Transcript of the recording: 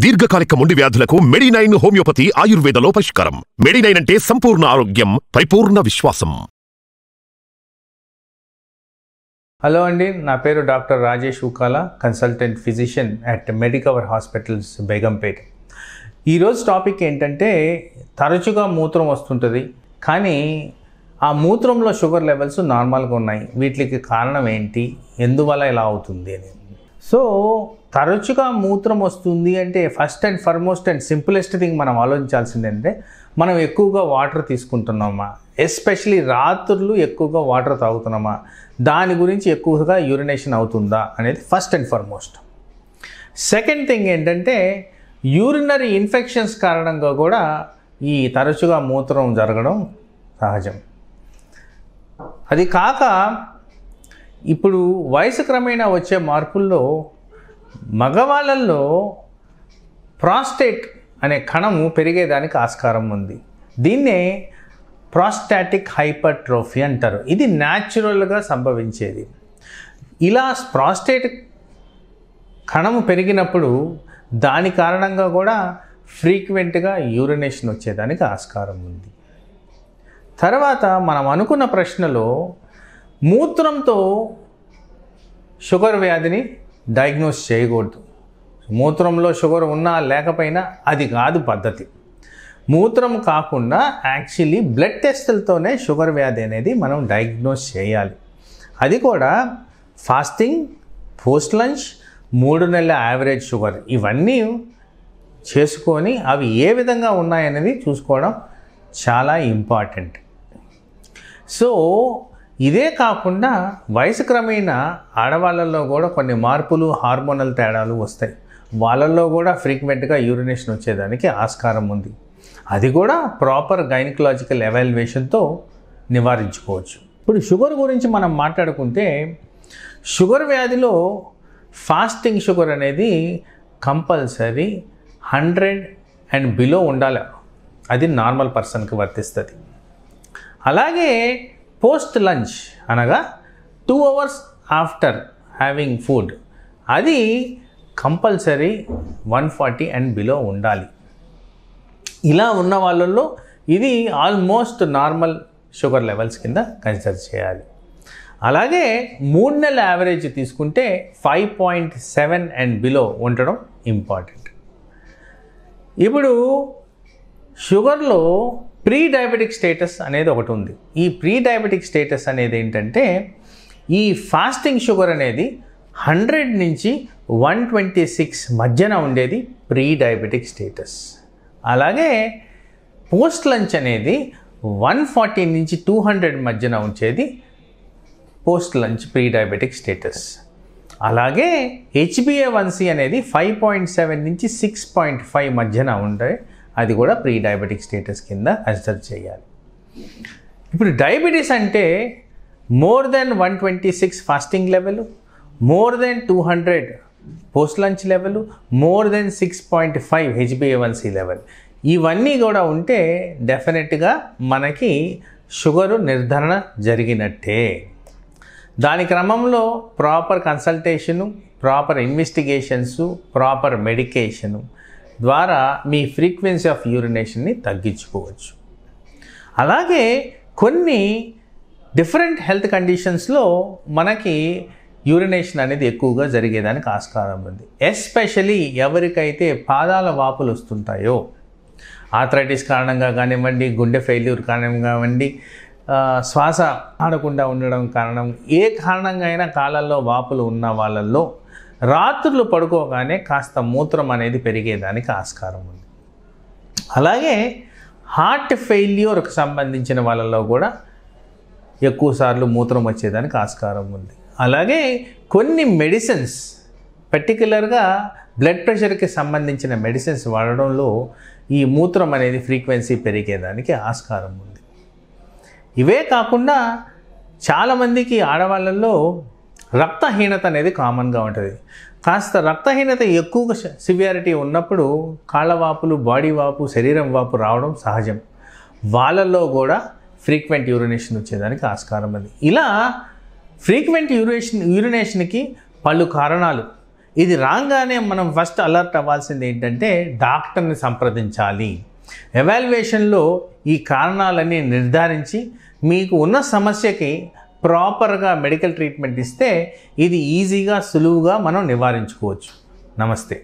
దీర్ఘకాలిక మొండి వ్యాధులకు మెడినైన్ హోమియోపతి ఆయుర్వేదలో పరిష్కారం. మెడినైన్ అంటే సంపూర్ణ ఆరోగ్యం, పరిపూర్ణ విశ్వాసం. హలో అండి, నా పేరు doctor Rajesh Ukala, consultant physician at Medicover hospitals, Begumpet. ఈరోజు టాపిక్ ఏంటంటే, తరచుగా మూత్రం వస్తుంటుంది, కానీ ఆ మూత్రంలో షుగర్ లెవెల్స్ నార్మల్గా ఉన్నాయి. వీటికి కారణం ఏంటి, ఎందువల్ల ఇలా అవుతుంది అని. సో తరచుగా మూత్రం వస్తుంది అంటే first and foremost and simplest thing మనం ఆలోచించాల్సింది అంటే, మనం ఎక్కువగా వాటర్ తీసుకుంటున్నామా, ఎస్పెషలీ రాత్రులు ఎక్కువగా వాటర్ తాగుతున్నామా, దాని గురించి ఎక్కువగా యూరినేషన్ అవుతుందా అనేది first and foremost. Second thing ఏంటంటే, యూరినరీ ఇన్ఫెక్షన్స్ కారణంగా కూడా ఈ తరచుగా మూత్రం జరగడం సహజం. అది కాక ఇప్పుడు వయసు క్రమేణా వచ్చే మార్పుల్లో మగవాళ్ళల్లో ప్రాస్టేట్ అనే కణము పెరిగేదానికి ఆస్కారం ఉంది. దీన్నే ప్రాస్టాటిక్ హైపర్ట్రోఫీ అంటారు. ఇది న్యాచురల్గా సంభవించేది. ఇలా ప్రాస్టేట్ కణము పెరిగినప్పుడు దాని కారణంగా కూడా ఫ్రీక్వెంట్గా యూరినేషన్ వచ్చేదానికి ఆస్కారం ఉంది. తర్వాత మనం అనుకున్న ప్రశ్నలో మూత్రంతో షుగర్ వ్యాధిని డయాగ్నోస్ చేయకూడదు. మూత్రంలో షుగర్ ఉన్నా లేకపోయినా అది కాదు పద్ధతి. మూత్రం కాకుండా యాక్చువల్లీ బ్లడ్ టెస్టులతోనే షుగర్ వ్యాధి అనేది మనం డయాగ్నోస్ చేయాలి. అది కూడా ఫాస్టింగ్, పోస్ట్ లంచ్, 3 నెలల యావరేజ్ షుగర్, ఇవన్నీ చేసుకొని అవి ఏ విధంగా ఉన్నాయనేది చూసుకోవడం చాలా ఇంపార్టెంట్. సో ఇదే కాకుండా వయసు క్రమేణా ఆడవాళ్ళల్లో కూడా కొన్ని మార్పులు, హార్మోనల్ తేడాలు వస్తాయి. వాళ్ళల్లో కూడా ఫ్రీక్వెంట్గా యూరినేషన్ వచ్చేదానికి ఆస్కారం ఉంది. అది కూడా ప్రాపర్ గైనకలాజికల్ ఎవాల్యుయేషన్తో నివారించుకోవచ్చు. ఇప్పుడు షుగర్ గురించి మనం మాట్లాడుకుంటే, షుగర్ వ్యాధిలో ఫాస్టింగ్ షుగర్ అనేది కంపల్సరీ 100 అండ్ బిలో ఉండాలి. అది నార్మల్ పర్సన్కి వర్తిస్తుంది. అలాగే పోస్ట్ లంచ్ అనగా 2 hours ఆఫ్టర్ హ్యావింగ్ ఫుడ్, అది కంపల్సరీ 140 అండ్ బిలో ఉండాలి. ఇలా ఉన్న వాళ్ళల్లో ఇది ఆల్మోస్ట్ నార్మల్ షుగర్ లెవెల్స్ కింద కన్సిడర్ చేయాలి. అలాగే 3 నెలల యావరేజ్ తీసుకుంటే 5.7 అండ్ బిలో ఉండడం ఇంపార్టెంట్. ఇప్పుడు షుగర్లో ప్రీ డయాబెటిక్ స్టేటస్ అనేది ఒకటి ఉంది. ఈ ప్రీ డయాబెటిక్ స్టేటస్ అనేది ఏంటంటే, ఈ ఫాస్టింగ్ షుగర్ అనేది 100 నుంచి 126 మధ్యన ఉండేది ప్రీ డయాబెటిక్ స్టేటస్. అలాగే పోస్ట్ లంచ్ అనేది 140 నుంచి 200 మధ్యన ఉంచేది post lunch pre diabetic status. అలాగే HbA1c అనేది 5.7 నుంచి 6.5 మధ్యన ఉండే, అది కూడా ప్రీ డయాబెటిక్ స్టేటస్ కింద కన్సిడర్ చేయాలి. ఇప్పుడు డయాబెటీస్ అంటే more than 126 fasting level, more than 200 post lunch level, more than 6.5 HbA1c level, ఇవన్నీ కూడా ఉంటే డెఫినెట్గా మనకి షుగరు నిర్ధారణ జరిగినట్టే. దాని క్రమంలో proper consultation, proper investigations, proper medication ద్వారా మీ ఫ్రీక్వెన్సీ ఆఫ్ యూరినేషన్ని తగ్గించుకోవచ్చు. అలాగే కొన్ని డిఫరెంట్ హెల్త్ కండిషన్స్లో మనకి యూరినేషన్ అనేది ఎక్కువగా జరిగేదానికి ఆస్కారం ఉంది. ఎస్పెషలీ ఎవరికైతే పాదాల వాపులు వస్తుంటాయో, ఆర్థరైటిస్ కారణంగా కానివ్వండి, గుండె ఫెయిల్యూర్ కారణంగా కానివ్వండి, శ్వాస ఆడకుండా ఉండడం కారణం, ఏ కారణంగా అయినా కాళ్ళల్లో వాపులు ఉన్న వాళ్ళల్లో రాత్రులు పడుకోగానే కాస్త మూత్రం అనేది పెరిగేదానికి ఆస్కారం ఉంది. అలాగే హార్ట్ ఫెయిల్యూర్కి సంబంధించిన వాళ్ళలో కూడా ఎక్కువసార్లు మూత్రం వచ్చేదానికి ఆస్కారం ఉంది. అలాగే కొన్ని మెడిసిన్స్, పర్టికులర్గా బ్లడ్ ప్రెషర్కి సంబంధించిన మెడిసిన్స్ వాడడంలో ఈ మూత్రం అనేది ఫ్రీక్వెన్సీ పెరిగేదానికి ఆస్కారం ఉంది. ఇవే కాకుండా చాలామందికి ఆడవాళ్ళల్లో రక్తహీనత అనేది కామన్గా ఉంటుంది. కాస్త రక్తహీనత ఎక్కువగా సివియారిటీ ఉన్నప్పుడు కాళ్ళవాపులు, బాడీ వాపు, శరీరం వాపు రావడం సహజం. వాళ్ళల్లో కూడా ఫ్రీక్వెంట్ యూరినేషన్ వచ్చేదానికి ఆస్కారం ఉంది. ఇలా ఫ్రీక్వెంట్ యూరినేషన్కి పలు కారణాలు. ఇది రాగానే మనం ఫస్ట్ అలర్ట్ అవ్వాల్సింది ఏంటంటే డాక్టర్ని సంప్రదించాలి. ఎవాల్యుయేషన్లో ఈ కారణాలన్నీ నిర్ధారించి మీకు ఉన్న సమస్యకి ప్రాపర్గా మెడికల్ ట్రీట్మెంట్ ఇస్తే ఇది ఈజీగా సులువుగా మనం నివారించుకోవచ్చు. నమస్తే.